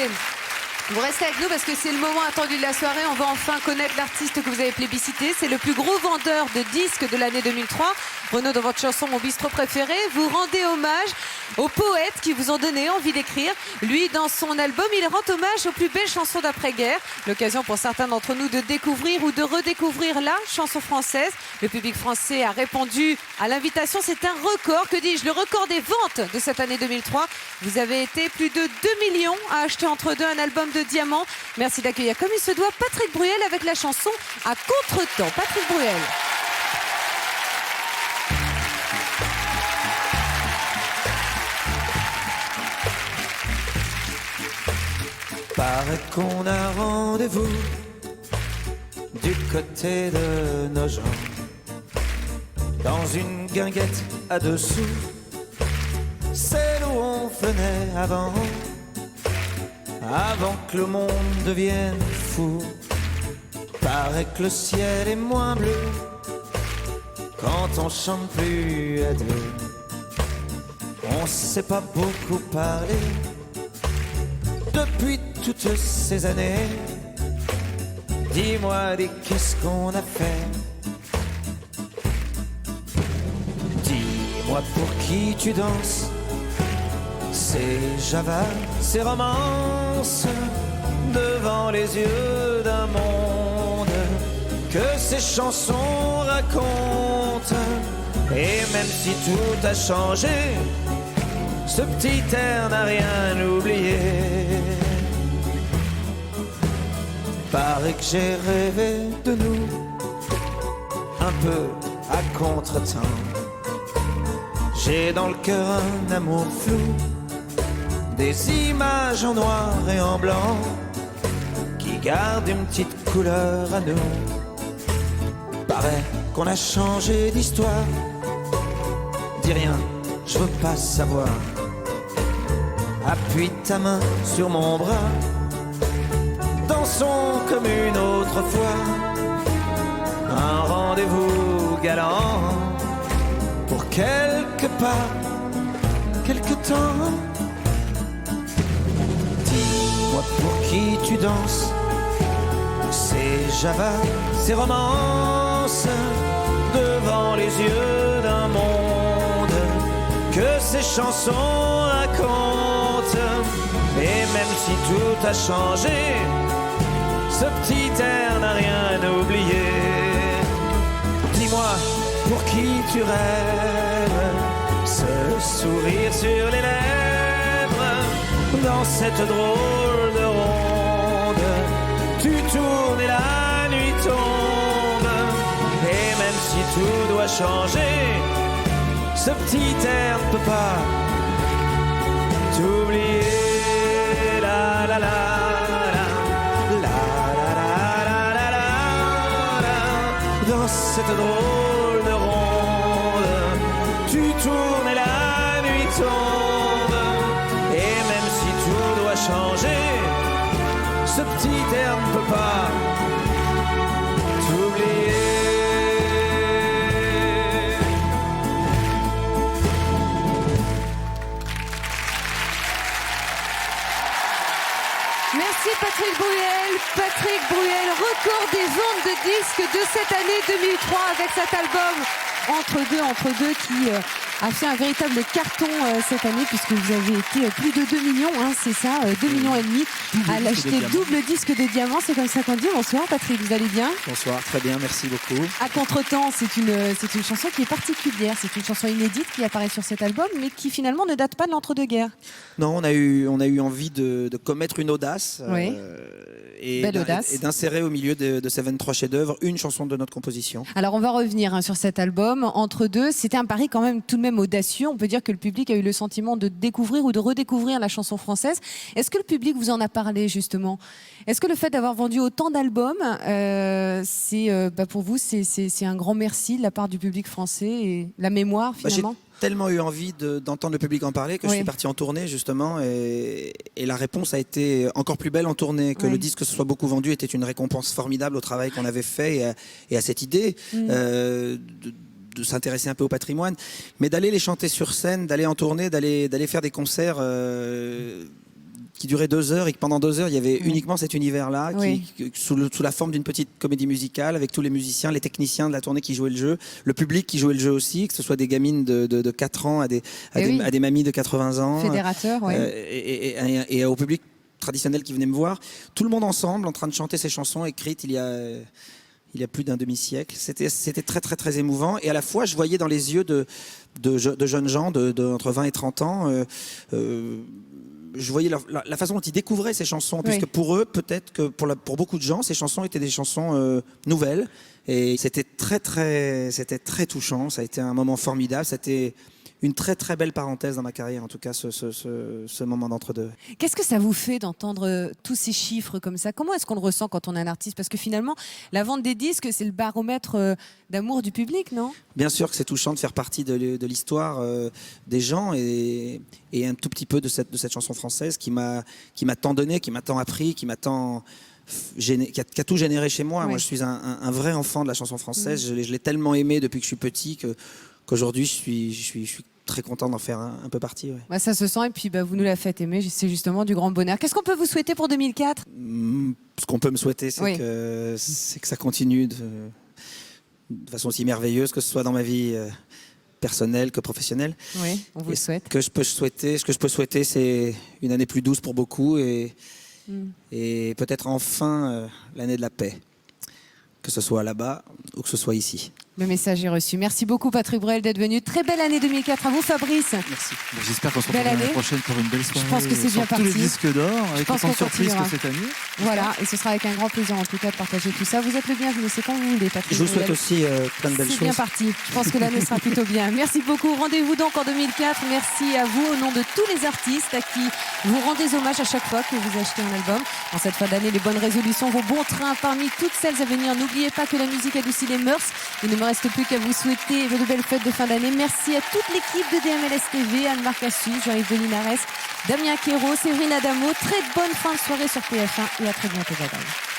Bruel. Vous restez avec nous parce que c'est le moment attendu de la soirée. On va enfin connaître l'artiste que vous avez plébiscité. C'est le plus gros vendeur de disques de l'année 2003. Renaud, dans votre chanson Mon bistrot préféré, vous rendez hommage aux poètes qui vous ont donné envie d'écrire. Lui, dans son album, il rend hommage aux plus belles chansons d'après-guerre. L'occasion pour certains d'entre nous de découvrir ou de redécouvrir la chanson française. Le public français a répondu à l'invitation. C'est un record, que dis-je, le record des ventes de cette année 2003. Vous avez été plus de 2 millions à acheter entre deux un album de diamants. Merci d'accueillir comme il se doit Patrick Bruel avec la chanson À Contretemps. Patrick Bruel. Paraît qu'on a rendez-vous du côté de nos gens, dans une guinguette à dessous, celle où on venait avant que le monde devienne fou. Paraît que le ciel est moins bleu quand on chante plus à deux. On sait pas beaucoup parler depuis toutes ces années. Dis-moi, qu'est-ce qu'on a fait? Dis-moi pour qui tu danses. C'est Java, c'est romance, devant les yeux d'un monde que ces chansons racontent. Et même si tout a changé, ce petit air n'a rien oublié. Paraît que j'ai rêvé de nous, un peu à contre-temps. J'ai dans le cœur un amour flou, des images en noir et en blanc qui gardent une petite couleur à nous. Paraît qu'on a changé d'histoire. Dis rien, je veux pas savoir. Appuie ta main sur mon bras, dansons comme une autre fois. Un rendez-vous galant pour quelque part, quelque temps. Dis-moi pour qui tu danses. C'est Java, c'est romance, devant les yeux d'un monde que ces chansons racontent. Et même si tout a changé, ce petit air n'a rien oublié. Dis-moi pour qui tu rêves, ce sourire sur les lèvres, dans cette drôle de ronde. Tu tournes et la nuit tombe. Et même si tout doit changer, ce petit air ne peut pas t'oublier. La la la. Dans cette drôle de ronde, tu tournes et la nuit tombe. Et même si tout doit changer, ce petit air ne peut pas t'oublier. Merci Patrick Bruel. Patrick Bruel, record des ventes de disques de cette année 2003 avec cet album Entre deux qui a fait un véritable carton cette année puisque vous avez été plus de 2 millions, hein, c'est ça, 2 millions et demi à l'acheter double disque de diamant, c'est comme ça qu'on dit. Bonsoir Patrick, vous allez bien? Bonsoir, très bien, merci beaucoup. À Contretemps, c'est une chanson qui est particulière, c'est une chanson inédite qui apparaît sur cet album mais qui finalement ne date pas de l'entre-deux-guerres. Non, on a eu envie de commettre une audace, Oui. et Belle audace. et d'insérer au milieu de ces 23 chefs-d'œuvre une chanson de notre composition. Alors on va revenir sur cet album, Entre deux. C'était un pari quand même tout de même audacieux. On peut dire que le public a eu le sentiment de découvrir ou de redécouvrir la chanson française. Est-ce que le public vous en a parlé justement? Est-ce que le fait d'avoir vendu autant d'albums, pour vous, c'est un grand merci de la part du public français et la mémoire finalement? J'ai tellement eu envie d'entendre le public en parler que je Oui. suis parti en tournée justement et la réponse a été encore plus belle en tournée. Que Oui. le disque se soit beaucoup vendu était une récompense formidable au travail qu'on avait fait et à cette idée de s'intéresser un peu au patrimoine, mais d'aller les chanter sur scène, d'aller en tournée, d'aller faire des concerts qui durait 2 heures et que pendant 2 heures, il y avait Oui. uniquement cet univers-là, Oui. sous la forme d'une petite comédie musicale, avec tous les musiciens, les techniciens de la tournée qui jouaient le jeu, le public qui jouait le jeu aussi, que ce soit des gamines de 4 ans à des oui. mamies de 80 ans. Fédérateur, oui. Et au public traditionnel qui venait me voir, tout le monde ensemble en train de chanter ces chansons écrites il y a plus d'un demi-siècle. C'était très très très émouvant, et à la fois je voyais dans les yeux de jeunes gens entre 20 et 30 ans, je voyais la façon dont ils découvraient ces chansons, puisque pour eux, peut-être que pour beaucoup de gens, ces chansons étaient des chansons nouvelles, et c'était très touchant. Ça a été un moment formidable. C'était une très très belle parenthèse dans ma carrière, en tout cas ce moment d'entre-deux. Qu'est-ce que ça vous fait d'entendre tous ces chiffres comme ça? Comment est-ce qu'on le ressent quand on est un artiste? Parce que finalement, la vente des disques, c'est le baromètre d'amour du public, non? Bien sûr que c'est touchant de faire partie de l'histoire des gens, et un tout petit peu de cette chanson française qui m'a tant donné, qui m'a tant appris, qui a tout généré chez moi. Oui. Moi, je suis un vrai enfant de la chanson française. Je l'ai tellement aimé depuis que je suis petit qu'aujourd'hui, je suis très content d'en faire un peu partie. Ouais. Bah, ça se sent, et puis vous nous la faites aimer, c'est justement du grand bonheur. Qu'est-ce qu'on peut vous souhaiter pour 2004? Ce qu'on peut me souhaiter, c'est que ça continue de façon aussi merveilleuse, que ce soit dans ma vie personnelle que professionnelle. Oui, on vous le souhaite. Ce que je peux souhaiter, c'est une année plus douce pour beaucoup, et peut-être enfin l'année de la paix, que ce soit là-bas ou que ce soit ici. Le message est reçu. Merci beaucoup, Patrick Bruel, d'être venu. Très belle année 2004 à vous, Fabrice. Merci. J'espère qu'on se Belle retrouvera l'année année. prochaine pour une belle soirée. Je pense que c'est sur bien tous les parti. disques d'or, avec pense autant de qu'on surprises continuera. que cette année. Voilà, et ce sera avec un grand plaisir en tout cas de partager tout ça. Vous êtes le bienvenu, c'est quand vous voulez, Patrick Je vous souhaite Bruel. aussi plein de belles C'est choses. bien parti. Je pense que l'année sera plutôt bien. Merci beaucoup. Rendez-vous donc en 2004. Merci à vous au nom de tous les artistes à qui vous rendez hommage à chaque fois que vous achetez un album. En cette fin d'année, les bonnes résolutions, vos bons trains parmi toutes celles à venir. N'oubliez pas que la musique adoucit les mœurs. Il ne me reste plus qu'à vous souhaiter de belles fêtes de fin d'année. Merci à toute l'équipe de DMLS TV, Anne-Marc Assus, Jean-Yves Delinares, Damien Quérault, Séverine Adamo. Très bonne fin de soirée sur TF1 et à très bientôt. Bye bye.